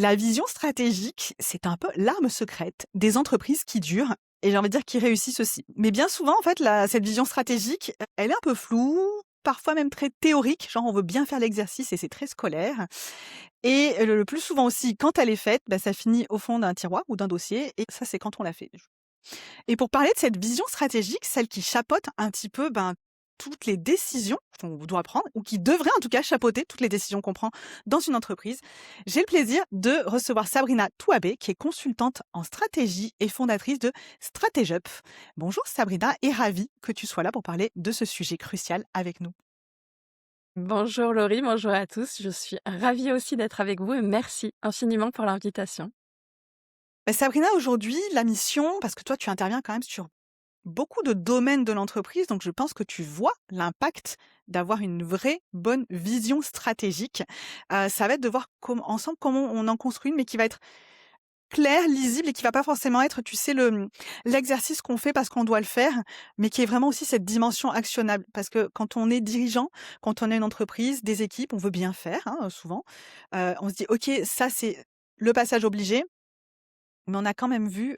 La vision stratégique, c'est un peu l'arme secrète des entreprises qui durent et j'ai envie de dire qui réussissent aussi. Mais bien souvent, en fait, cette vision stratégique, elle est un peu floue, parfois même très théorique, genre on veut bien faire l'exercice et c'est très scolaire. Et le plus souvent aussi, quand elle est faite, bah, ça finit au fond d'un tiroir ou d'un dossier et ça, c'est quand on l'a fait. Et pour parler de cette vision stratégique, celle qui chapeaute un petit peu, ben, toutes les décisions qu'on doit prendre ou qui devrait en tout cas chapeauter toutes les décisions qu'on prend dans une entreprise, j'ai le plaisir de recevoir Sabrina Touabé, qui est consultante en stratégie et fondatrice de StratégUp. Bonjour Sabrina et ravie que tu sois là pour parler de ce sujet crucial avec nous. Bonjour Laurie, bonjour à tous. Je suis ravie aussi d'être avec vous et merci infiniment pour l'invitation. Sabrina, aujourd'hui, la mission, parce que toi tu interviens quand même sur beaucoup de domaines de l'entreprise, donc je pense que tu vois l'impact d'avoir une vraie bonne vision stratégique. Ça va être de voir ensemble comment on en construit une, mais qui va être claire, lisible et qui va pas forcément être, tu sais, l'exercice qu'on fait parce qu'on doit le faire, mais qui est vraiment aussi cette dimension actionnable. Parce que quand on est dirigeant, quand on a une entreprise, des équipes, on veut bien faire, hein, souvent. On se dit: «OK, ça c'est le passage obligé», mais on a quand même vu,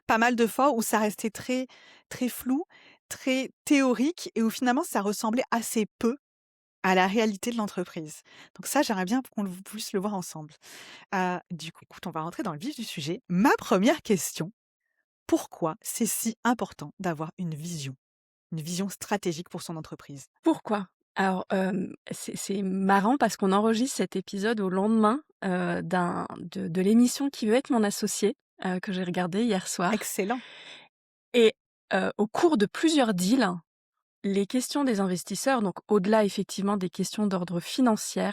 pas mal de fois où ça restait très, très flou, très théorique et où finalement ça ressemblait assez peu à la réalité de l'entreprise. Donc ça, j'aimerais bien qu'on puisse le voir ensemble. Du coup, écoute, on va rentrer dans le vif du sujet. Ma première question, pourquoi c'est si important d'avoir une vision stratégique pour son entreprise? Pourquoi? Alors, c'est marrant parce qu'on enregistre cet épisode au lendemain, de l'émission Qui veut être mon associé, que j'ai regardé hier soir Excellent. et au cours de plusieurs deals, les questions des investisseurs, donc au-delà effectivement des questions d'ordre financier,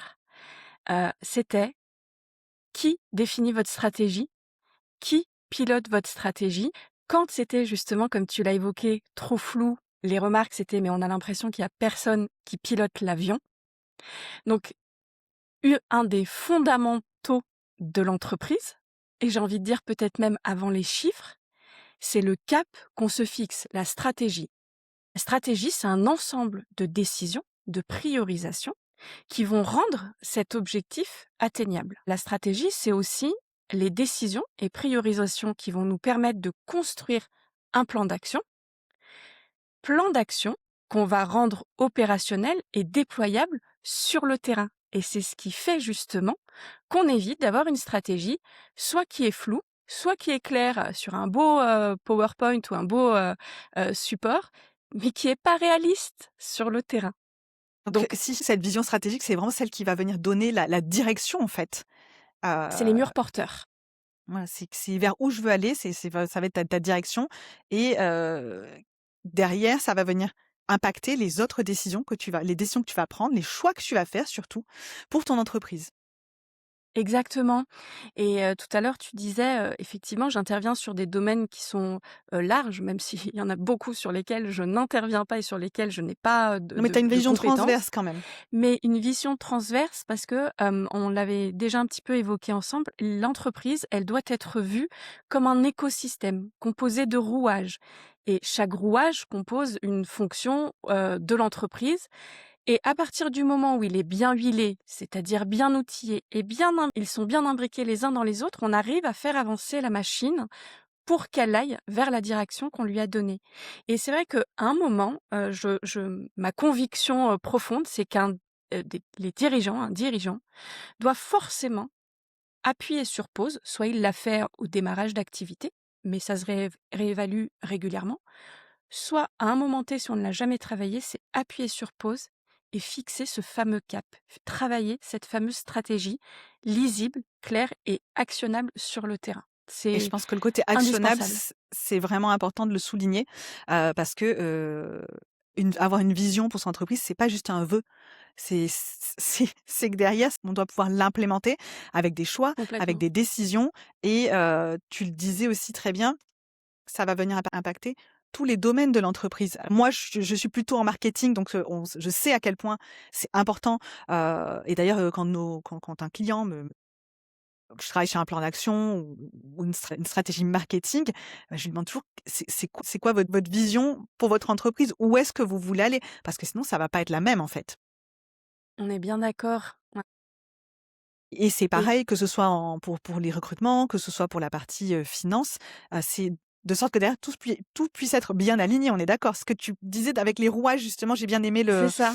c'était: «Qui définit votre stratégie? Qui pilote votre stratégie?» Quand c'était justement, comme tu l'as évoqué, trop flou, les remarques c'était: «Mais on a l'impression qu'il y a personne qui pilote l'avion». Donc un des fondamentaux de l'entreprise, et j'ai envie de dire peut-être même avant les chiffres, c'est le cap qu'on se fixe, la stratégie. La stratégie, c'est un ensemble de décisions, de priorisation qui vont rendre cet objectif atteignable. La stratégie, c'est aussi les décisions et priorisations qui vont nous permettre de construire un plan d'action qu'on va rendre opérationnel et déployable sur le terrain. Et c'est ce qui fait justement qu'on évite d'avoir une stratégie soit qui est floue, soit qui est claire sur un beau PowerPoint ou un beau support, mais qui est pas réaliste sur le terrain. Donc Donc, si cette vision stratégique, c'est vraiment celle qui va venir donner la direction en fait. c'est les Heu, murs porteurs. voilà, c'est vers où je veux aller, ça va être ta direction et derrière, ça va venir impacter les autres décisions les décisions que tu vas prendre, les choix que tu vas faire surtout pour ton entreprise. Exactement. Et tout à l'heure, tu disais, effectivement, j'interviens sur des domaines qui sont, larges, même s'il y en a beaucoup sur lesquels je n'interviens pas et sur lesquels je n'ai pas, Non, mais tu as une de vision compétences. transverse quand même. Mais une vision transverse parce que, on l'avait déjà un petit peu évoqué ensemble, l'entreprise, elle doit être vue comme un écosystème composé de rouages et chaque rouage compose une fonction, de l'entreprise et à partir du moment où il est bien huilé, c'est-à-dire bien outillé et ils sont bien imbriqués les uns dans les autres, on arrive à faire avancer la machine pour qu'elle aille vers la direction qu'on lui a donnée. Et c'est vrai qu'à un moment, ma conviction, profonde, c'est un dirigeant doit forcément appuyer sur pause, soit il l'a fait au démarrage d'activité, mais ça se réévalue régulièrement, soit à un moment T, si on ne l'a jamais travaillé, c'est appuyer sur pause et fixer ce fameux cap, travailler cette fameuse stratégie lisible, claire et actionnable sur le terrain. Et je C'est pense que le côté actionnable, indispensable. c'est vraiment important de le souligner, parce que, avoir une vision pour son entreprise, c'est pas juste un vœu. C'est que derrière, on doit pouvoir l'implémenter avec des choix, avec Complètement. des décisions et tu le disais aussi très bien, ça va venir impacter tous les domaines de l'entreprise. Moi, je suis plutôt en marketing, donc je sais à quel point c'est important, et d'ailleurs, quand un client je travaille sur un plan d'action ou une stratégie marketing, je lui demande toujours: C'est quoi votre vision pour votre entreprise? Où est-ce que vous voulez aller?» Parce que sinon ça va pas être la même, en fait. On est bien d'accord. Ouais. Et c'est Et pareil que ce soit pour les recrutements, que ce soit pour la partie, finance, c'est de sorte que derrière tout puisse être bien aligné, on est d'accord? Ce que tu disais avec les rouages justement, j'ai bien aimé c'est ça.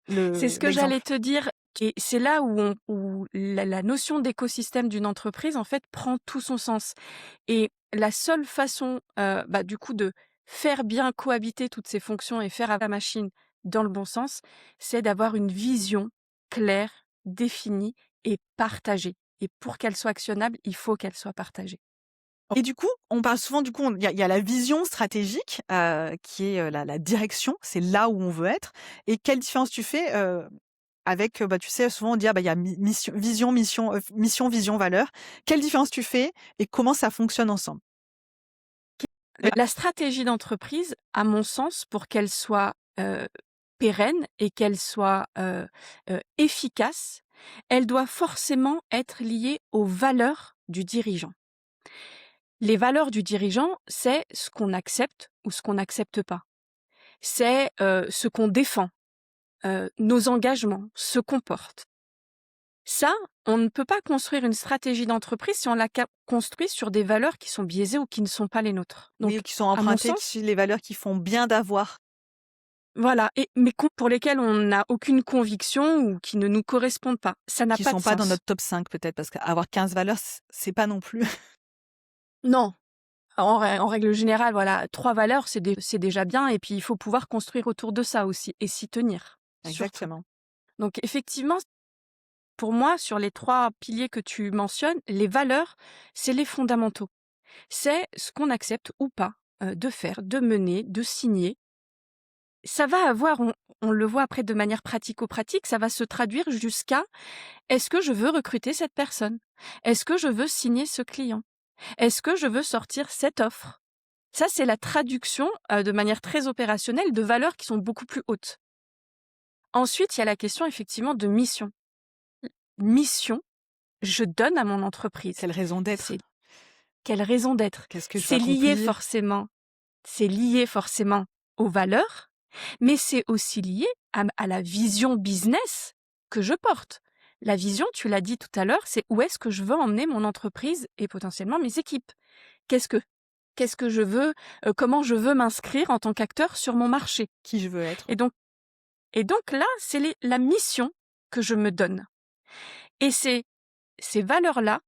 C'est ce que j'allais l'exemple. te dire et c'est là où la notion d'écosystème d'une entreprise, en fait, prend tout son sens et la seule façon, du coup, de faire bien cohabiter toutes ces fonctions et faire la machine dans le bon sens, c'est d'avoir une vision claire, définie et partagée et pour qu'elle soit actionnable, il faut qu'elle soit partagée. Et du coup, on parle souvent du coup, il y a la vision stratégique, qui est, la direction, c'est là où on veut être et quelle différence tu fais, avec, tu sais, souvent on dit: «Ah il y a mission, vision, valeur». Quelle différence tu fais et comment ça fonctionne ensemble? La stratégie d'entreprise, à mon sens, pour qu'elle soit, pérenne et qu'elle soit, efficace, elle doit forcément être liée aux valeurs du dirigeant. Les valeurs du dirigeant, c'est ce qu'on accepte ou ce qu'on n'accepte pas. C'est, ce qu'on défend, nos engagements, ce qu'on porte. Ça, on ne peut pas construire une stratégie d'entreprise si on la construit sur des valeurs qui sont biaisées ou qui ne sont pas les nôtres. Oui, Donc, qui sont à mon empruntées, sens, qui les valeurs qui font bien d'avoir, voilà, mais pour lesquels on n'a aucune conviction ou qui ne nous correspondent pas. Ça n'a qui pas de sont pas dans sens. notre top 5 peut-être parce qu'avoir 15 valeurs, c'est pas non plus Non, en règle générale, voilà, 3 valeurs, c'est déjà bien et puis il faut pouvoir construire autour de ça aussi et s'y tenir, surtout. exactement. Donc effectivement, pour moi, sur les 3 piliers que tu mentionnes, les valeurs, c'est les fondamentaux. C'est ce qu'on accepte ou pas, de faire, de mener, de signer. Ça va avoir on le voit après de manière pratico-pratique, ça va se traduire jusqu'à: est-ce que je veux recruter cette personne? Est-ce que je veux signer ce client? Est-ce que je veux sortir cette offre? Ça, c'est la traduction, de manière très opérationnelle de valeurs qui sont beaucoup plus hautes. Ensuite, il y a la question effectivement de mission. Mission, je donne à mon entreprise. Quelle raison d'être? C'est quelle raison d'être? Qu'est-ce que je veux C'est lié accomplir? forcément c'est lié forcément aux valeurs, mais c'est aussi lié à la vision business que je porte. La vision, tu l'as dit tout à l'heure, c'est où est-ce que je veux emmener mon entreprise et potentiellement mes équipes. Qu'est-ce que qu'est-ce que je veux, comment je veux m'inscrire en tant qu'acteur sur mon marché. Qui je veux être? Et donc et donc là, c'est la mission que je me donne. Et c'est ces valeurs-là,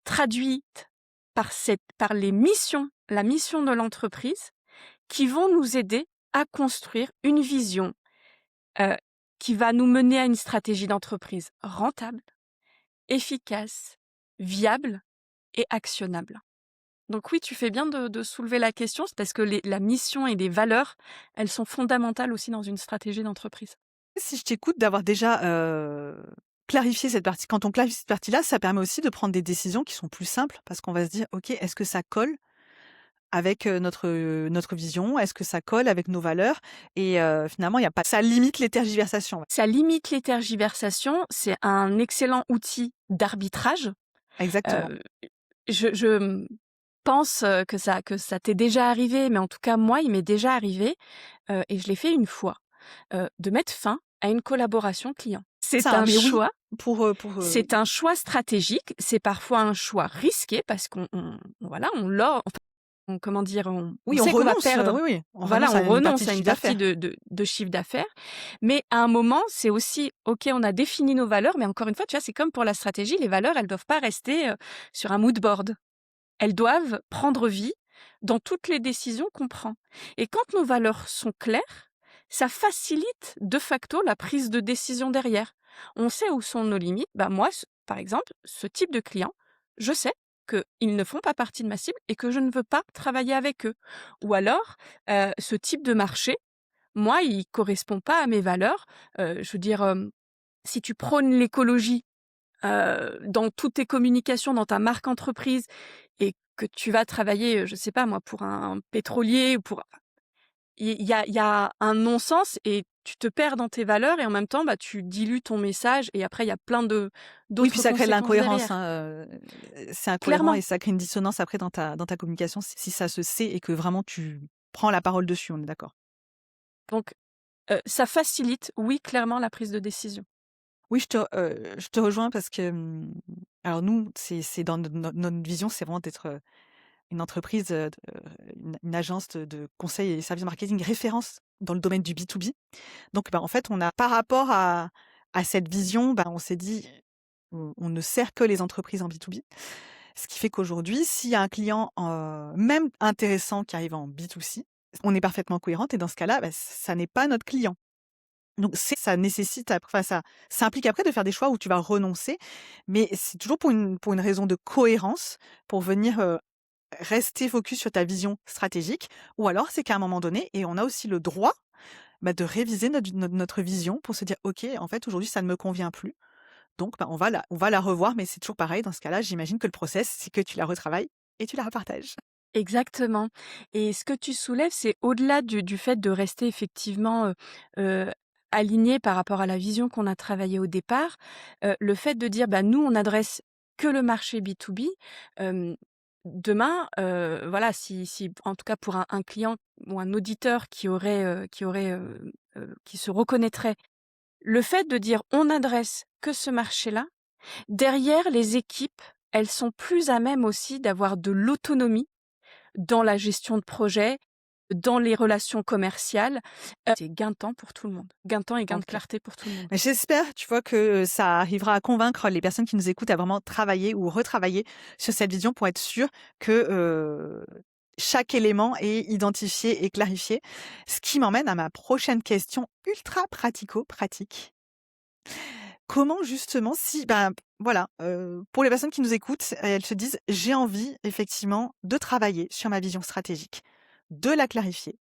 traduites par les missions, la mission de l'entreprise, qui vont nous aider à construire une vision, heu, qui va nous mener à une stratégie d'entreprise rentable, efficace, viable et actionnable. Donc oui, tu fais bien de soulever la question, c'est parce que la mission et les valeurs, elles sont fondamentales aussi dans une stratégie d'entreprise. Si je t'écoute d'avoir déjà, clarifié cette partie quand on clarifie cette partie-là, ça permet aussi de prendre des décisions qui sont plus simples parce qu'on va se dire: «OK, est-ce que ça colle avec, notre vision? Est-ce que ça colle avec nos valeurs?» Et finalement, il y a pas ça limite les tergiversations, ouais. Ça limite les tergiversations, c'est un excellent outil d'arbitrage. Exactement. Heu, je pense, que ça t'est déjà arrivé, mais en tout cas moi, il m'est déjà arrivé, et je l'ai fait une fois, de mettre fin à une collaboration client. C'est Ça, un mais oui, choix, pour, c'est un choix stratégique, c'est parfois un choix risqué parce qu'on voilà, comment dire? On oui, on sait qu'on va renonce, perdre, oui, oui, on voilà, renonce à on une partie renonce de à une chiffre partie d'affaires. de chiffre d'affaires, mais à un moment, c'est aussi OK, on a défini nos valeurs, mais encore une fois, tu vois, c'est comme pour la stratégie, les valeurs, elles doivent pas rester, sur un mood board. Elles doivent prendre vie dans toutes les décisions qu'on prend. Et quand nos valeurs sont claires, ça facilite de facto la prise de décision derrière. On sait où sont nos limites. Bah moi, par exemple, ce type de client, je sais qu'ils ne font pas partie de ma cible et que je ne veux pas travailler avec eux. Ou alors, ce type de marché, moi, il correspond pas à mes valeurs. Je veux dire, si tu prônes l'écologie dans toutes tes communications, dans ta marque entreprise et que tu vas travailler, je sais pas moi, pour un pétrolier ou pour il y a un non-sens et tu te perds dans tes valeurs et en même temps, bah, tu dilues ton message et après il y a plein Oui, puis d'autres ça crée de conséquences l'incohérence, derrière. hein, c'est incohérent et Clairement. ça crée une dissonance après dans ta communication si ça se sait et que vraiment tu prends la parole dessus, on est d'accord. Donc ça facilite, oui, clairement la prise de décision. Oui, je te rejoins parce que, alors nous, c'est dans notre vision, c'est vraiment d'être, une entreprise, une agence de conseil et services marketing référence dans le domaine du B2B. Donc, bah, en fait, on a par rapport à cette vision, bah, on s'est dit: On ne sert que les entreprises en B2B». Ce qui fait qu'aujourd'hui, s'il y a un client, même intéressant qui arrive en B2C, on est parfaitement cohérente et dans ce cas-là, bah, ça n'est pas notre client. Donc ça nécessite enfin ça implique après de faire des choix où tu vas renoncer, mais c'est toujours pour une raison de cohérence, pour venir, rester focus sur ta vision stratégique ou alors c'est qu'à un moment donné et on a aussi le droit, bah, de réviser notre vision pour se dire: «OK, en fait, aujourd'hui, ça ne me convient plus, donc bah, on va la revoir», mais c'est toujours pareil dans ce cas-là, j'imagine que le process, c'est que tu la retravailles et tu la repartages. Exactement, et ce que tu soulèves, c'est au-delà du fait de rester effectivement, heu, aligné par rapport à la vision qu'on a travaillée au départ, le fait de dire: «Bah, nous, on adresse que le marché B2B», demain, voilà, si en tout cas pour un client ou un auditeur qui se reconnaîtrait, le fait de dire: «On adresse que ce marché-là», derrière les équipes, elles sont plus à même aussi d'avoir de l'autonomie dans la gestion de projet, dans les relations commerciales. C'est gain de temps pour tout le monde. Gain de temps et gain de OK. clarté pour tout le monde. Mais j'espère, tu vois, que ça arrivera à convaincre les personnes qui nous écoutent à vraiment travailler ou retravailler sur cette vision pour être sûr que, chaque élément est identifié et clarifié. Ce qui m'emmène à ma prochaine question ultra pratico-pratique. Comment justement si ben, voilà, pour les personnes qui nous écoutent, elles se disent: «J'ai envie effectivement de travailler sur ma vision stratégique, de la clarifier,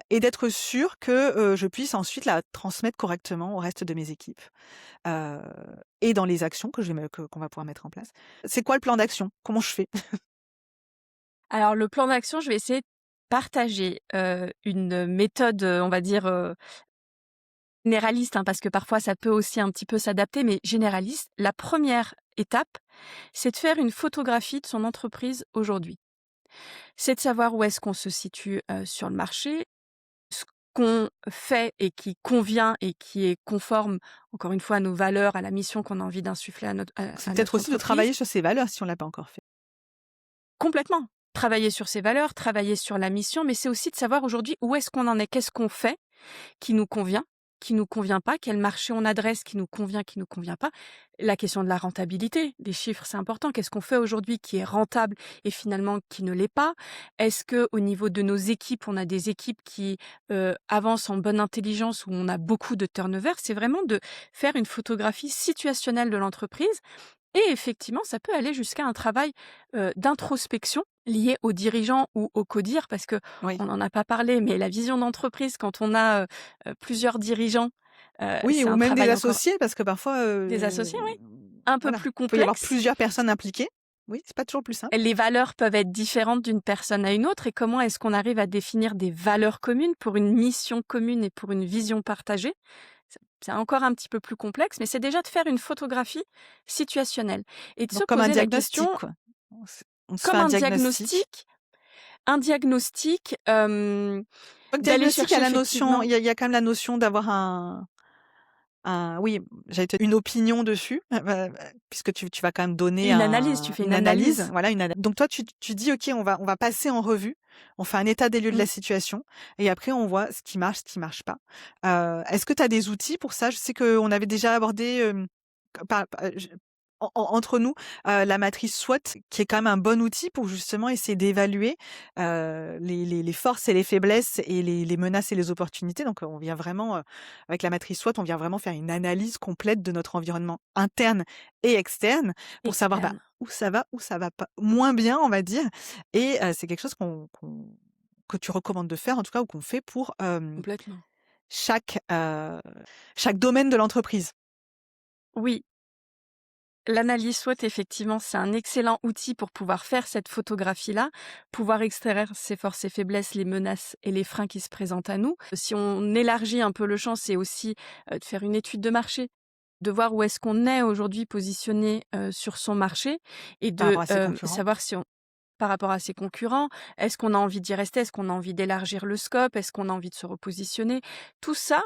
et d'être sûre que, je puisse ensuite la transmettre correctement au reste de mes équipes». Heu et dans les actions que je vais me que qu'on va pouvoir mettre en place. C'est quoi le plan d'action? Comment je fais? Alors le plan d'action, je vais essayer de partager, une méthode, on va dire, généraliste, hein, parce que parfois ça peut aussi un petit peu s'adapter, mais généraliste. La première étape, c'est de faire une photographie de son entreprise aujourd'hui. C'est de savoir où est-ce qu'on se situe, sur le marché, ce qu'on fait et qui convient et qui est conforme, encore une fois, à nos valeurs, à la mission qu'on a envie d'insuffler C'est à peut-être notre aussi de entreprise. travailler sur ses valeurs si on l'a pas encore fait. Complètement. Travailler sur ses valeurs, travailler sur la mission, mais c'est aussi de savoir aujourd'hui où est-ce qu'on en est, qu'est-ce qu'on fait qui nous convient pas, quel marché on adresse qui nous convient pas. La question de la rentabilité, les chiffres, c'est important. Qu'est-ce qu'on fait aujourd'hui qui est rentable et finalement qui ne l'est pas? Est-ce que au niveau de nos équipes, on a des équipes qui avancent en bonne intelligence, où on a beaucoup de turnover? C'est vraiment de faire une photographie situationnelle de l'entreprise, et effectivement, ça peut aller jusqu'à un travail, d'introspection lié aux dirigeants ou aux codires, parce qu'on Oui. n'en a pas parlé, mais la vision d'entreprise quand on a, plusieurs dirigeants, Oui c'est ou un même des travail encore associés parce que parfois, des associés, oui, un peu voilà, plus il peut y avoir complexe. plusieurs personnes impliquées. Oui, c'est pas toujours plus simple. Les valeurs peuvent être différentes d'une personne à une autre, et comment est-ce qu'on arrive à définir des valeurs communes pour une mission commune et pour une vision partagée? C'est encore un petit peu plus complexe, mais c'est déjà de faire une photographie situationnelle et de se Donc comme un poser la diagnostic, question quoi. On se fait comme un diagnostic. un diagnostic, Donc d'aller diagnostic, il y a chercher la notion effectivement il y a quand même la notion d'avoir un oui, j'allais te une opinion dessus, puisque tu vas quand même donner une analyse, tu fais une une analyse, analyse. voilà, donc toi tu dis: «OK, on va passer en revue, on fait un état des lieux de Mmh. la situation et après on voit ce qui marche pas». Est-ce que tu as des outils pour ça? Je sais qu'on avait déjà abordé, par je entre nous, la matrice SWOT qui est quand même un bon outil pour justement essayer d'évaluer, les forces et les faiblesses et les menaces et les opportunités. Donc, on vient vraiment, avec la matrice SWOT, on vient vraiment faire une analyse complète de notre environnement interne et externe pour savoir, bah, Externe, où ça va pas moins bien, on va dire et c'est quelque chose que tu recommandes de faire en tout cas ou qu'on fait pour, complètement. chaque, chaque domaine de l'entreprise. Oui, l'analyse SWOT effectivement, c'est un excellent outil pour pouvoir faire cette photographie-là, pouvoir extraire ses forces et faiblesses, les menaces et les freins qui se présentent à nous. Si on élargit un peu le champ, c'est aussi, de faire une étude de marché, de voir où est-ce qu'on est aujourd'hui positionné, sur son marché, et Par de, rapport à ses concurrents. savoir si on par rapport à ses concurrents? Est-ce qu'on a envie d'y rester? Est-ce qu'on a envie d'élargir le scope? Est-ce qu'on a envie de se repositionner? Tout ça,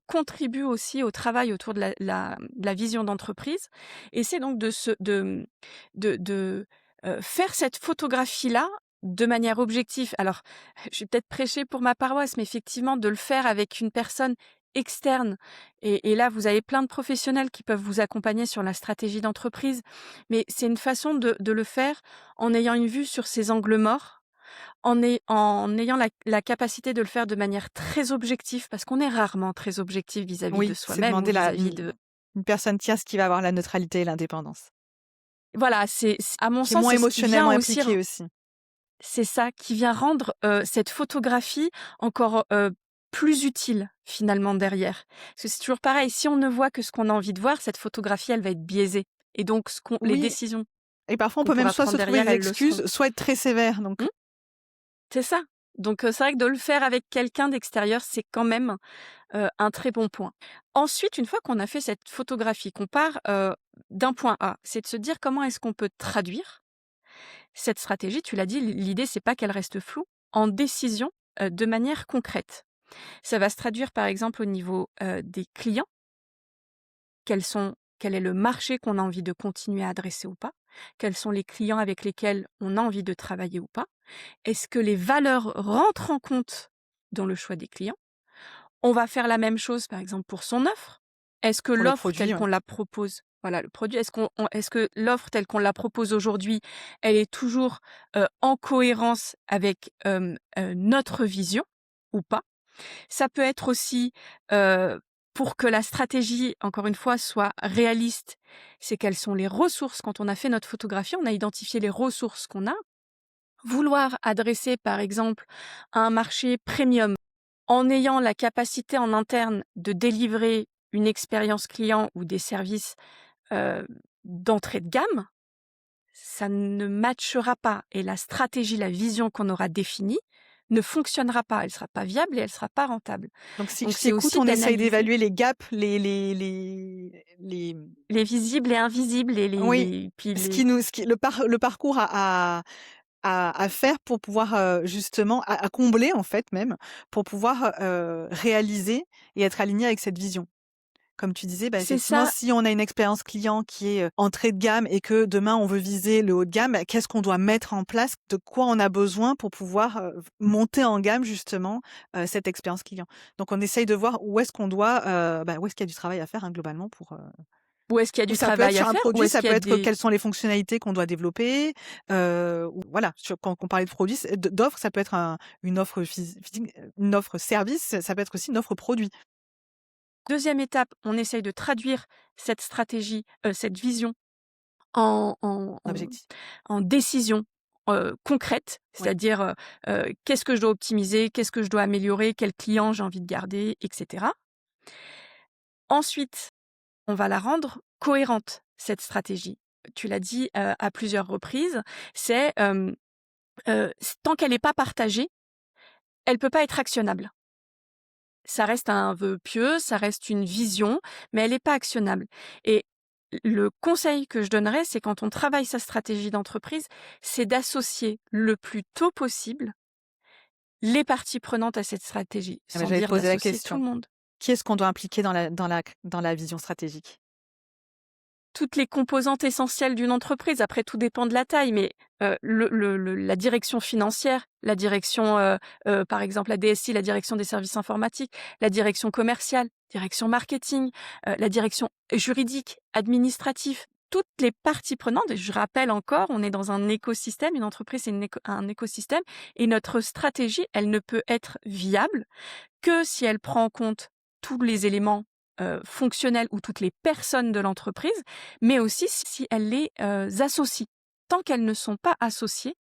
contribue aussi au travail autour de la vision d'entreprise et c'est donc de faire cette photographie-là de manière objective. Alors, je vais peut-être prêcher pour ma paroisse, mais effectivement de le faire avec une personne externe et là, vous avez plein de professionnels qui peuvent vous accompagner sur la stratégie d'entreprise, mais c'est une façon de le faire en ayant une vue sur ces angles morts, en ayant la capacité de le faire de manière très objective, parce qu'on est rarement très objectif vis-à-vis de Oui, c'est soi-même ou demander vis-à-vis de une personne tierce qui va avoir la neutralité et l'indépendance, voilà, à mon qui est sens, moins c'est ce qui vient émotionnellement aussi impliquée aussi. c'est ça, qui vient rendre, cette photographie encore, plus utile finalement derrière. Parce que c'est toujours pareil, si on ne voit que ce qu'on a envie de voir, cette photographie, elle va être biaisée et donc les Oui, décisions et parfois on qu'on peut même pourra soit prendre se trouver derrière, des elles le seront. excuses, soit être très sévère, donc Mmh, c'est ça. Donc c'est vrai que de le faire avec quelqu'un d'extérieur, c'est quand même, un très bon point. Ensuite, une fois qu'on a fait cette photographie, qu'on part, d'un point A, c'est de se dire comment est-ce qu'on peut traduire cette stratégie, tu l'as dit, l'idée, c'est pas qu'elle reste floue, en décision, de manière concrète. Ça va se traduire, par exemple, au niveau, des clients. Quel est le marché qu'on a envie de continuer à adresser ou pas? Quels sont les clients avec lesquels on a envie de travailler ou pas? Est-ce que les valeurs rentrent en compte dans le choix des clients? On va faire la même chose, par exemple, pour son offre. Est-ce que pour le l'offre produit, telle ouais. qu'on la propose voilà, le produit, est-ce que l'offre telle qu'on la propose aujourd'hui, elle est toujours, en cohérence avec, notre vision ou pas? Ça peut être aussi, pour que la stratégie, encore une fois, soit réaliste, c'est quelles sont les ressources. Quand on a fait notre photographie, on a identifié les ressources qu'on a. Vouloir adresser, par exemple, un marché premium en ayant la capacité en interne de délivrer une expérience client ou des services, heu, d'entrée de gamme, ça ne matchera pas et la stratégie, la vision qu'on aura définie ne fonctionnera pas. Elle sera pas viable et elle sera pas rentable. Donc si je Donc c'est t'écoute, aussi on essaye d'analyser d'évaluer les gaps, les les visibles et invisibles et oui, les ce qui le parcours à faire pour pouvoir, justement à combler en fait même, pour pouvoir, réaliser et être aligné avec cette vision. Comme tu disais, bah, c'est effectivement, ça. si on a une expérience client qui est, entrée de gamme et que demain on veut viser le haut de gamme, bah, qu'est-ce qu'on doit mettre en place? De quoi on a besoin pour pouvoir, monter en gamme justement, cette expérience client? Donc on essaye de voir où est-ce qu'on doit, où est-ce qu'il y a du travail à faire, hein, globalement Où est-ce qu'il y a ou du ça peut être travail à sur un faire? Où produit, est-ce ça qu'il y peut a être des quelles sont les fonctionnalités qu'on doit développer, ou voilà, quand on parlait de produits, d'offres, ça peut être une offre physique, une offre service, ça peut être aussi une offre produit. deuxième étape, on essaye de traduire cette stratégie, cette vision en en en Objectif. en décision, concrète, Oui. c'est-à-dire, qu'est-ce que je dois optimiser? Qu'est-ce que je dois améliorer? Quel client j'ai envie de garder? Et cetera. Ensuite, on va la rendre cohérente, cette stratégie. Tu l'as dit, à plusieurs reprises, c'est, tant qu'elle n'est pas partagée, elle peut pas être actionnable. Ça reste un vœu pieux, ça reste une vision, mais elle n'est pas actionnable et le conseil que je donnerais, c'est quand on travaille sa stratégie d'entreprise, c'est d'associer le plus tôt possible les parties prenantes à cette stratégie, Ah bah, sans j'allais te dire poser la d'associer tout question. le monde. Qui est-ce qu'on doit impliquer dans la vision stratégique? Toutes les composantes essentielles d'une entreprise, après tout dépend de la taille, mais la direction financière, la direction, par exemple la DSI, la direction des services informatiques, la direction commerciale, direction marketing, la direction juridique, administrative, toutes les parties prenantes et je rappelle encore, on est dans un écosystème, une entreprise c'est un écosystème et notre stratégie, elle ne peut être viable que si elle prend en compte tous les éléments, fonctionnels ou toutes les personnes de l'entreprise, mais aussi si elle les, associe. Tant qu'elles ne sont pas associées,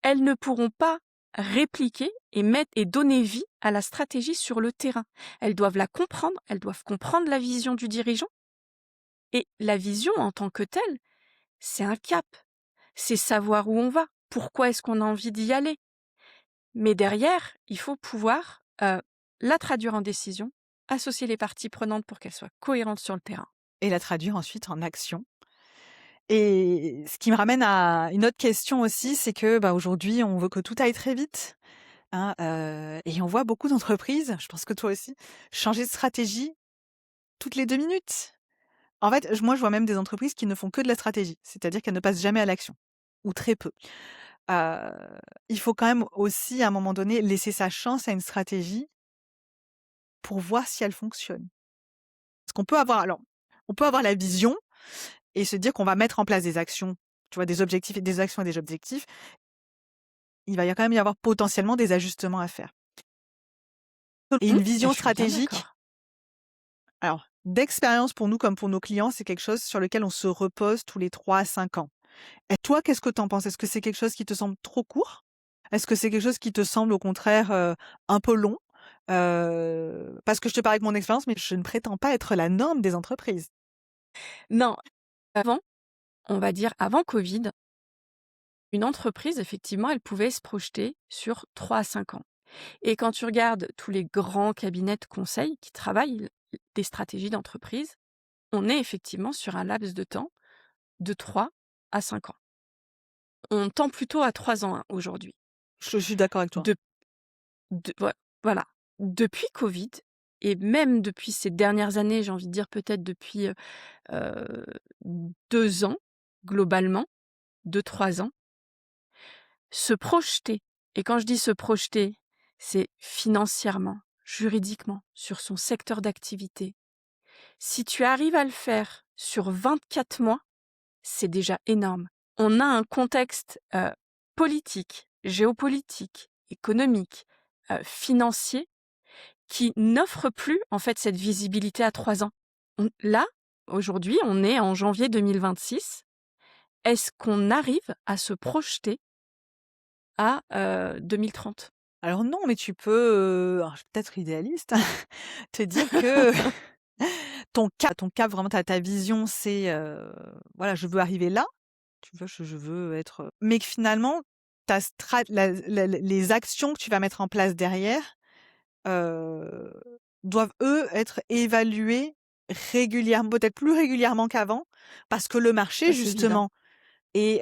elles ne pourront pas répliquer et donner vie à la stratégie sur le terrain. Elles doivent la comprendre, elles doivent comprendre la vision du dirigeant et la vision en tant que telle, c'est un cap, c'est savoir où on va. Pourquoi est-ce qu'on a envie d'y aller? Mais derrière, il faut pouvoir, la traduire en décision, associer les parties prenantes pour qu'elles soient cohérentes sur le terrain. Et la traduire ensuite en action Et ce qui me ramène à une autre question aussi, c'est que, bah, aujourd'hui, on veut que tout aille très vite, hein, et on voit beaucoup d'entreprises, je pense que toi aussi, changer de stratégie toutes les 2 minutes. En fait, je vois même des entreprises qui ne font que de la stratégie, c'est-à-dire qu'elles ne passent jamais à l'action ou très peu. Heu, il faut quand même aussi, à un moment donné, laisser sa chance à une stratégie pour voir si elle fonctionne. Parce qu'on peut avoir alors, on peut avoir la vision et se dire qu'on va mettre en place des actions, tu vois? Des objectifs et des actions et des objectifs. Il va y a quand même y avoir potentiellement des ajustements à faire. Et Mmh, une et vision je suis bien stratégique, d'accord. alors d'expérience pour nous comme pour nos clients, c'est quelque chose sur lequel on se repose tous les 3 à 5 ans. Et toi, qu'est-ce que tu en penses? Est-ce que c'est quelque chose qui te semble trop court? Est-ce que c'est quelque chose qui te semble au contraire, un peu long? Parce que je te parle avec mon expérience, mais je ne prétends pas être la norme des entreprises. Non, avant, on va dire avant Covid, une entreprise, effectivement, elle pouvait se projeter sur 3 à 5 ans. Et quand tu regardes tous les grands cabinets de conseil qui travaillent des stratégies d'entreprise, on est effectivement sur un laps de temps de 3 à 5 ans. On tend plutôt à 3 ans, hein, aujourd'hui. Je suis d'accord avec toi. De voilà. Depuis Covid et même depuis ces dernières années, j'ai envie de dire peut-être depuis, 2 ans, globalement, 2-3 ans, se projeter, et quand je dis se projeter, c'est financièrement, juridiquement, sur son secteur d'activité. Si tu arrives à le faire sur 24 mois, c'est déjà énorme. On a un contexte, politique, géopolitique, économique, financier qui n'offre plus, en fait, cette visibilité à 3 ans. Là, aujourd'hui, on est en janvier 2026. Est-ce qu'on arrive à se projeter à, 2030? Alors non, mais tu peux, alors je vais peut-être idéaliste, te dire que ton cap vraiment ta vision, c'est, voilà, je veux arriver là, tu vois? Je veux être, mais que finalement ta strat la les actions que tu vas mettre en place derrière, heu, doivent eux être évaluées régulièrement, peut-être plus régulièrement qu'avant, parce que le marché Ça, c'est évident. justement et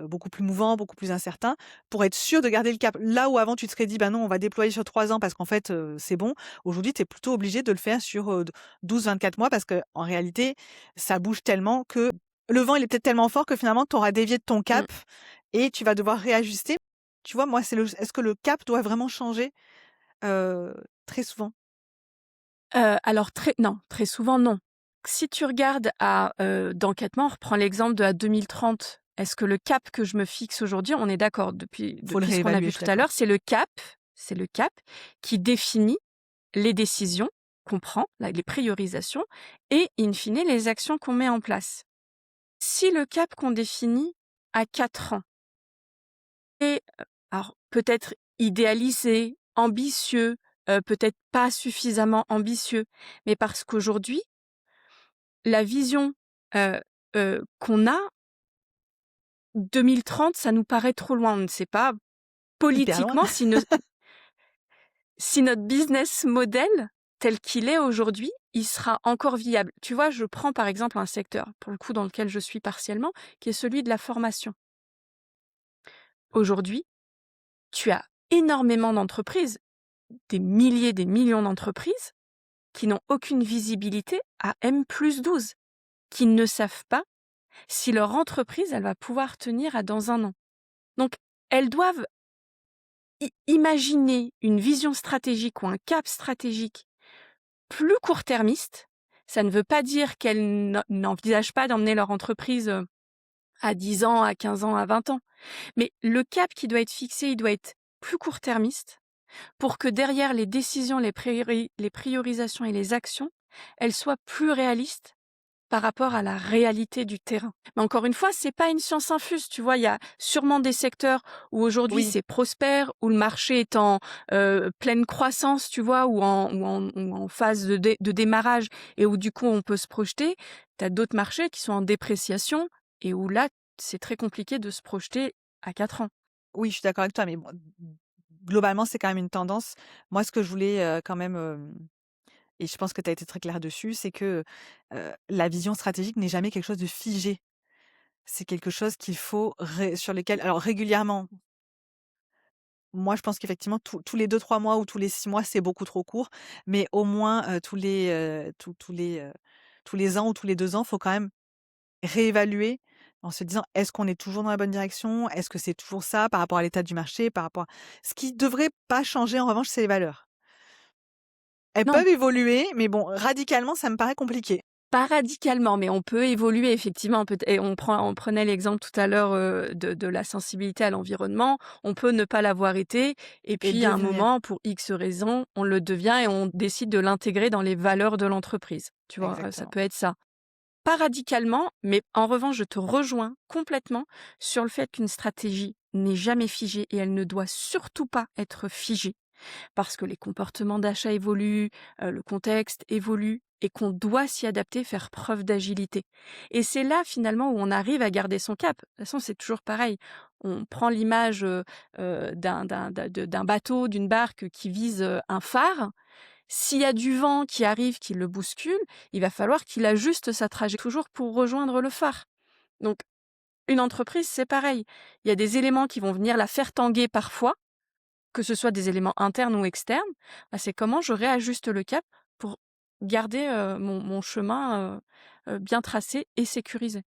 beaucoup plus mouvant, beaucoup plus incertain, pour être sûr de garder le cap. Là où avant tu te serais dit: «Bah non, on va déployer sur 3 ans parce qu'en fait, c'est bon». Aujourd'hui, tu es plutôt obligé de le faire sur, 12-24 mois parce qu'en réalité, ça bouge tellement que le vent, il est peut-être tellement fort que finalement tu auras dévié de ton cap Mmh. et tu vas devoir réajuster. Tu vois, moi, c'est le est-ce que le cap doit vraiment changer, heu, très souvent? Alors très souvent, non. Si tu regardes à, d'enquêtement, on reprend l'exemple de à 2030. Est-ce que le cap que je me fixe aujourd'hui, on est d'accord depuis Faut le depuis ce qu'on a réévaluer, vu je suis tout à l'heure, d'accord. c'est le cap qui définit les décisions qu'on prend, les priorisations et in fine les actions qu'on met en place. Si le cap qu'on définit à 4 ans est, alors peut-être idéalisé, ambitieux, peut-être pas suffisamment ambitieux, mais parce qu'aujourd'hui, la vision, heu qu'on a, 2030, ça nous paraît trop loin. On ne sait pas Hyper loin. politiquement si notre business model tel qu'il est aujourd'hui, il sera encore viable. Tu vois, je prends par exemple un secteur, pour le coup dans lequel je suis partiellement, qui est celui de la formation. Aujourd'hui, tu as énormément d'entreprises, des milliers, des millions d'entreprises qui n'ont aucune visibilité à M+12, qui ne savent pas si leur entreprise, elle va pouvoir tenir à dans un an. Donc, elles doivent imaginer une vision stratégique ou un cap stratégique plus court-termiste. Ça ne veut pas dire qu'elles n'envisagent pas d'emmener leur entreprise à 10 ans, à 15 ans, à 20 ans. Mais le cap qui doit être fixé, il doit être plus court-termiste pour que derrière les décisions, les priorisations et les actions, elles soient plus réalistes par rapport à la réalité du terrain. Mais encore une fois, c'est pas une science infuse, tu vois? Il y a sûrement des secteurs où aujourd'hui Oui. c'est prospère, où le marché est en, pleine croissance, tu vois? Ou en phase de démarrage et où du coup on peut se projeter. Tu as d'autres marchés qui sont en dépréciation et où là, c'est très compliqué de se projeter à 4 ans. Oui, je suis d'accord avec toi, mais bon, globalement, c'est quand même une tendance. Moi, ce que je voulais, quand même, et je pense que tu as été très clair dessus, c'est que, la vision stratégique n'est jamais quelque chose de figé. c'est quelque chose qu'il faut sur lesquels alors régulièrement, moi je pense qu'effectivement tous les 2-3 mois ou tous les 6 mois, c'est beaucoup trop court, mais au moins, tous les ans ou tous les 2 ans, faut quand même réévaluer en se disant: «Est-ce qu'on est toujours dans la bonne direction? Est-ce que c'est toujours ça par rapport à l'état du marché, par rapport à» ce qui devrait pas changer en revanche, c'est les valeurs. Elles Non, peuvent évoluer, mais bon, radicalement, ça me paraît compliqué. pas radicalement, mais on peut évoluer effectivement. Et on prenait l'exemple tout à l'heure de la sensibilité à l'environnement. On peut ne pas l'avoir été, et Et puis à un devenir. moment, pour X raisons, on le devient et on décide de l'intégrer dans les valeurs de l'entreprise. Tu vois, ça Exactement. peut être ça. Pas radicalement, mais en revanche, je te rejoins complètement sur le fait qu'une stratégie n'est jamais figée et elle ne doit surtout pas être figée parce que les comportements d'achat évoluent, le contexte évolue et qu'on doit s'y adapter, faire preuve d'agilité. Et c'est là finalement où on arrive à garder son cap. De toute façon, c'est toujours pareil. On prend l'image d'un bateau, d'une barque qui vise un phare. S'il y a du vent qui arrive, qui le bouscule, il va falloir qu'il ajuste sa trajectoire toujours pour rejoindre le phare. Donc, une entreprise, c'est pareil. Il y a des éléments qui vont venir la faire tanguer parfois, que ce soit des éléments internes ou externes. Bah, c'est comment je réajuste le cap pour garder mon chemin bien tracé et sécurisé.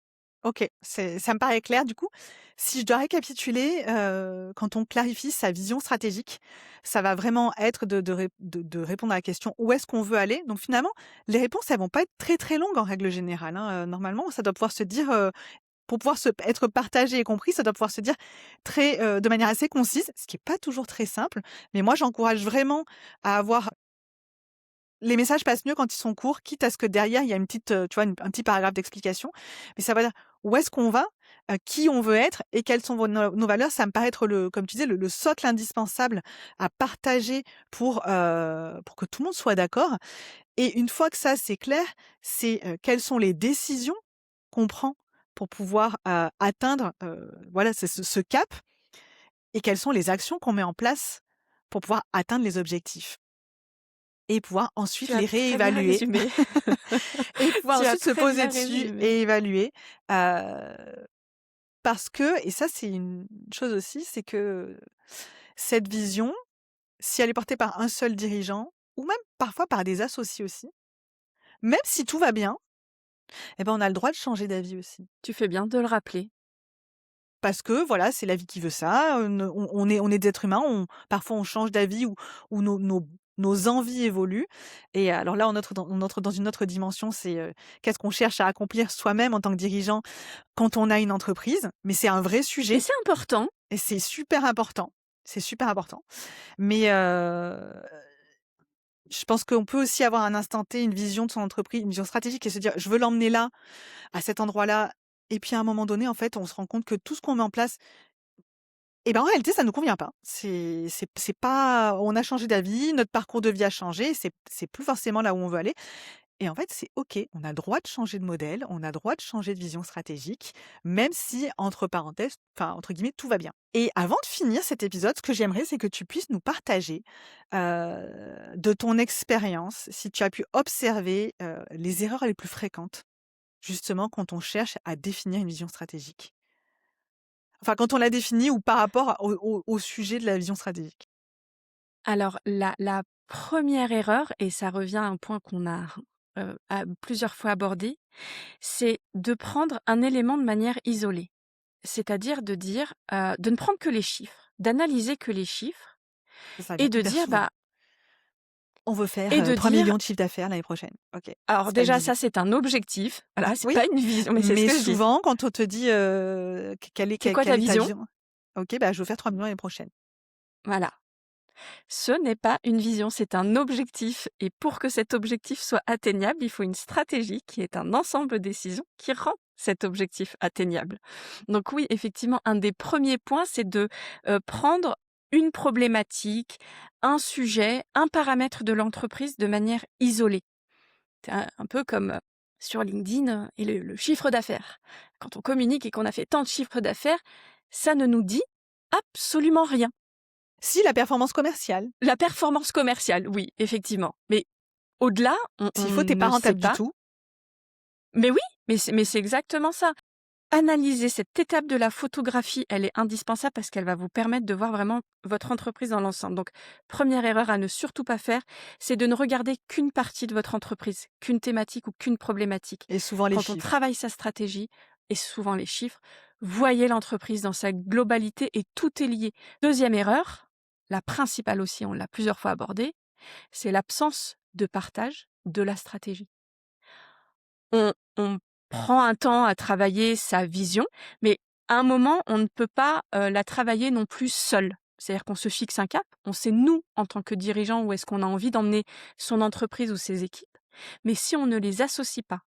OK, ça me paraît clair du coup. Si je dois récapituler, quand on clarifie sa vision stratégique, ça va vraiment être de répondre à la question: «Où est-ce qu'on veut aller?» donc finalement, les réponses, elles vont pas être très, très longues en règle générale, hein, normalement, ça doit pouvoir se dire, pour pouvoir être partagé et compris, ça doit pouvoir se dire de manière assez concise, ce qui est pas toujours très simple. Mais moi, j'encourage vraiment à avoir les messages passent mieux quand ils sont courts, quitte à ce que derrière, il y a une petite, tu vois, un petit paragraphe d'explication. Mais ça va dire où est-ce qu'on va, qui on veut être et quelles sont nos valeurs. Ça me paraît être comme tu disais, le socle indispensable à partager pour que tout le monde soit d'accord. Et une fois que ça, c'est clair, c'est, quelles sont les décisions qu'on prend pour pouvoir, atteindre, voilà, c'est ce cap et quelles sont les actions qu'on met en place pour pouvoir atteindre les objectifs et pouvoir ensuite Tu as les très bien réévaluer. résumé. Et pouvoir Tu as ensuite se très poser bien dessus résumé. et évaluer, parce que et ça c'est une chose aussi, c'est que cette vision, si elle est portée par un seul dirigeant ou même parfois par des associés aussi, même si tout va bien, eh ben, on a le droit de changer d'avis aussi. Tu fais bien de le rappeler. Parce que voilà, c'est la vie qui veut ça, on est des êtres humains, parfois on change d'avis ou nos envies évoluent et alors là on entre dans une autre dimension, c'est, qu'est-ce qu'on cherche à accomplir soi-même en tant que dirigeant quand on a une entreprise, mais c'est un vrai Et sujet c'est important. et c'est super important. C'est super important. Mais, je pense qu'on peut aussi avoir un instant T, une vision de son entreprise, une vision stratégique et se dire: «Je veux l'emmener là, à cet endroit-là» et puis à un moment donné, en fait, on se rend compte que tout ce qu'on met en place et ben, en réalité, ça nous convient pas. C'est pas on a changé d'avis, notre parcours de vie a changé, c'est plus forcément là où on veut aller. Et en fait, c'est OK, on a le droit de changer de modèle, on a le droit de changer de vision stratégique, même si entre parenthèses, enfin entre guillemets, «tout va bien». Et avant de finir cet épisode, ce que j'aimerais, c'est que tu puisses nous partager, de ton expérience, si tu as pu observer, les erreurs les plus fréquentes, justement quand on cherche à définir une vision stratégique. Enfin, quand on la définit ou par rapport au sujet de la vision stratégique. Alors la 1re erreur, et ça revient à un point qu'on a plusieurs fois abordé, c'est de prendre un élément de manière isolée. C'est-à-dire de dire, de ne prendre que les chiffres, d'analyser que les chiffres Ça revient et de hyper dire, souvent. On veut faire, et de 3 dire 000 000 de chiffre d'affaires l'année prochaine. OK, alors c'est pas une déjà vision. ça c'est un objectif, voilà, c'est Oui, pas une vision, mais c'est ce mais que je dis. souvent quand on te dit, quelle est C'est quelle quoi quelle ta est ta vision? vision? OK, bah, je veux faire 3 000 000 l'année prochaine. Voilà. Ce n'est pas une vision, c'est un objectif et pour que cet objectif soit atteignable, il faut une stratégie qui est un ensemble de décisions qui rend cet objectif atteignable. Donc oui, effectivement, un des premiers points, c'est de, prendre une problématique, un sujet, un paramètre de l'entreprise de manière isolée. C'est un peu comme, sur LinkedIn, et le chiffre d'affaires. Quand on communique et qu'on a fait tant de chiffre d'affaires, ça ne nous dit absolument rien. Si, la performance commerciale. La performance commerciale, oui, effectivement. Mais au-delà, on S'il faut, tu es ne pas sait rentable du pas. tout. Mais oui, mais c'est exactement ça. analyser cette étape de la photographie, elle est indispensable parce qu'elle va vous permettre de voir vraiment votre entreprise dans l'ensemble. Donc, première erreur à ne surtout pas faire, c'est de ne regarder qu'une partie de votre entreprise, qu'une thématique ou qu'une problématique. Et souvent les Quand on chiffres. travaille sa stratégie, et souvent les chiffres, voyez l'entreprise dans sa globalité et tout est lié. Deuxième erreur, la principale aussi, on l'a plusieurs fois abordée, c'est l'absence de partage de la stratégie. On prend un temps à travailler sa vision, mais à un moment, on ne peut pas, la travailler non plus seul. C'est-à-dire qu'on se fixe un cap, on sait nous, en tant que dirigeant, où est-ce qu'on a envie d'emmener son entreprise ou ses équipes, mais si on ne les associe pas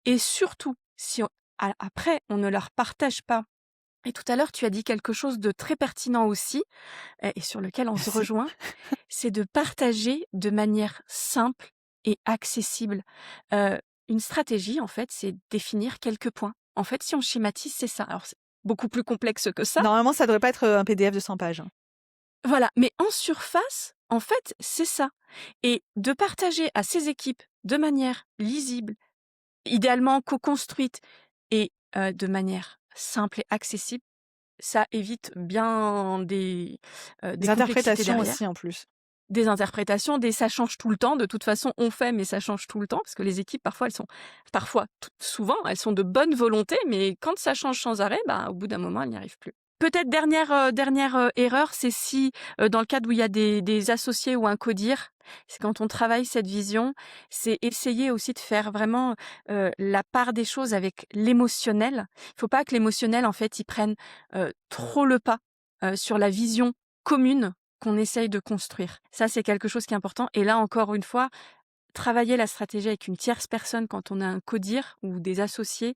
et surtout si après on ne leur partage pas. Et tout à l'heure, tu as dit quelque chose de très pertinent aussi, et sur lequel on se Merci. rejoint, c'est de partager de manière simple et accessible. Heu, une stratégie, en fait, c'est définir quelques points. En fait, si on schématise, c'est ça. Alors, c'est beaucoup plus complexe que ça. Normalement, ça devrait pas être, un PDF de 100 pages, hein. Voilà, mais en surface, en fait, c'est ça. Et de partager à ses équipes de manière lisible, idéalement co-construite et de manière simple et accessible, ça évite bien des Des complexités interprétations derrière. aussi en plus. Des interprétations, ça change tout le temps. De toute façon, on fait, mais ça change tout le temps parce que les équipes, parfois, souvent, elles sont de bonne volonté, mais quand ça change sans arrêt, bah, au bout d'un moment, elles n'y arrivent plus. Peut-être dernière erreur, c'est si, dans le cadre où il y a des associés ou un codir, c'est quand on travaille cette vision, c'est essayer aussi de faire vraiment, la part des choses avec l'émotionnel. Il faut pas que l'émotionnel, en fait, il prenne, trop le pas, sur la vision commune qu'on essaye de construire. Ça, c'est quelque chose qui est important et là, encore une fois, travailler la stratégie avec une tierce personne quand on a un codir ou des associés,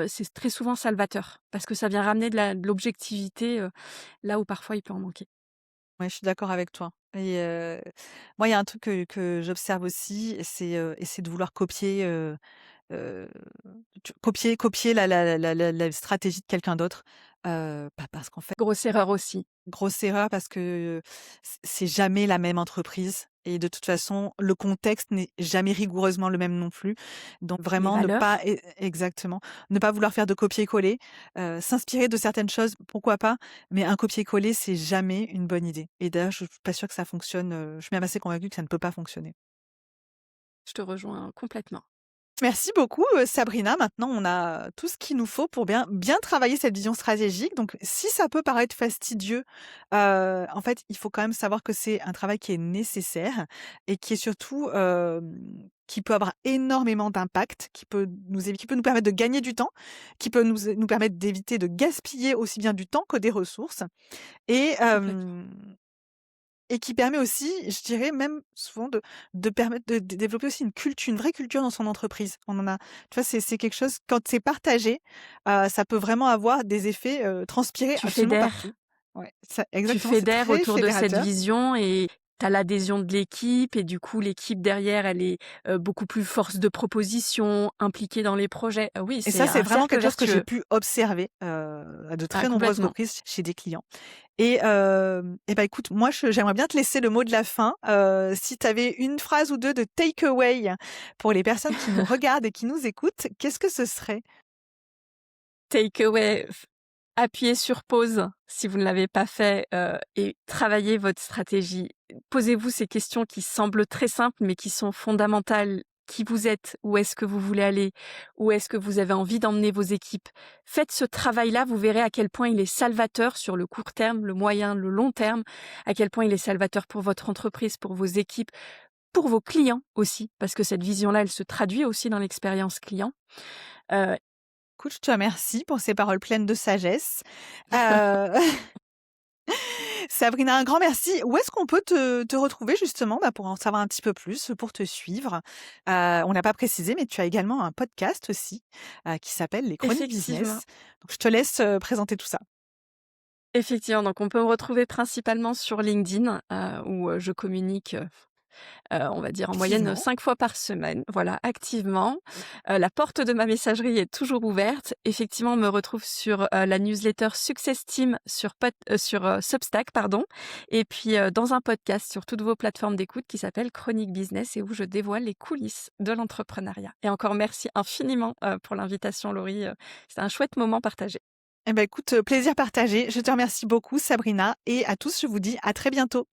c'est très souvent salvateur parce que ça vient ramener de l'objectivité, là où parfois il peut en manquer. Ouais, je suis d'accord avec toi et moi, il y a un truc que j'observe aussi, c'est de vouloir copier, heu, copier la stratégie de quelqu'un d'autre, parce qu'en fait Grosse erreur aussi. grosse erreur parce que c'est jamais la même entreprise et de toute façon, le contexte n'est jamais rigoureusement le même non plus. Donc Les vraiment ne pas valeurs, exactement, ne pas vouloir faire de copier-coller, s'inspirer de certaines choses, pourquoi pas, mais un copier-coller, c'est jamais une bonne idée et d'ailleurs, je suis pas sûre que ça fonctionne, je suis même assez convaincue que ça ne peut pas fonctionner. je te rejoins complètement. Merci beaucoup, Sabrina. Maintenant, on a tout ce qu'il nous faut pour bien travailler cette vision stratégique. Donc, si ça peut paraître fastidieux, en fait, il faut quand même savoir que c'est un travail qui est nécessaire et qui est surtout, qui peut avoir énormément d'impact, qui peut nous permettre de gagner du temps, qui peut nous permettre d'éviter de gaspiller aussi bien du temps que des ressources et Complètement. et qui permet aussi, je dirais même souvent de permettre de développer aussi une vraie culture dans son entreprise. On en a tu vois, c'est quelque chose quand c'est partagé, ça peut vraiment avoir des effets, transpirer Tu absolument partout. fédères. Ouais, ça Tu exactement, c'est fédères très autour de cette fédérateur. vision et tu as l'adhésion de l'équipe et du coup l'équipe derrière elle est, beaucoup plus force de proposition, impliquée dans les projets. Oui, Et c'est ça, c'est un vraiment cercle quelque chose que j'ai vertueux. pu observer, à de Ah très nombreuses complètement. reprises chez des clients. Et bah, écoute, moi, j'aimerais bien te laisser le mot de la fin. Si tu avais une phrase ou 2 de take away pour les personnes qui nous regardent et qui nous écoutent, qu'est-ce que ce serait? Take away, appuyez sur pause si vous ne l'avez pas fait, et travaillez votre stratégie. Posez-vous ces questions qui semblent très simples, mais qui sont fondamentales. Qui vous êtes? Où est-ce que vous voulez aller? Où est-ce que vous avez envie d'emmener vos équipes? Faites ce travail-là, vous verrez à quel point il est salvateur sur le court terme, le moyen, le long terme, à quel point il est salvateur pour votre entreprise, pour vos équipes, pour vos clients aussi, parce que cette vision-là, elle se traduit aussi dans l'expérience client. Heu, Écoute, je te remercie pour ces paroles pleines de sagesse. Heu, Sabrina, un grand merci. Où est-ce qu'on peut te retrouver justement, bah, pour en savoir un petit peu plus, pour te suivre? On n'a pas précisé, mais tu as également un podcast aussi, qui s'appelle Les Chroniques effectivement. Business. Donc je te laisse, présenter tout ça. Effectivement, donc on peut me retrouver principalement sur LinkedIn, où, je communique, on va dire en moyenne, Activement. 5 fois par semaine, voilà, activement. La porte de ma messagerie est toujours ouverte. Effectivement, on me retrouve sur, la newsletter Success Team sur Substack, pardon, et puis, dans un podcast sur toutes vos plateformes d'écoute qui s'appelle Chronique Business et où je dévoile les coulisses de l'entrepreneuriat. Et encore merci infiniment, pour l'invitation Laurie, c'était un chouette moment partagé. Eh ben, écoute, plaisir partagé. Je te remercie beaucoup Sabrina et à tous, je vous dis à très bientôt.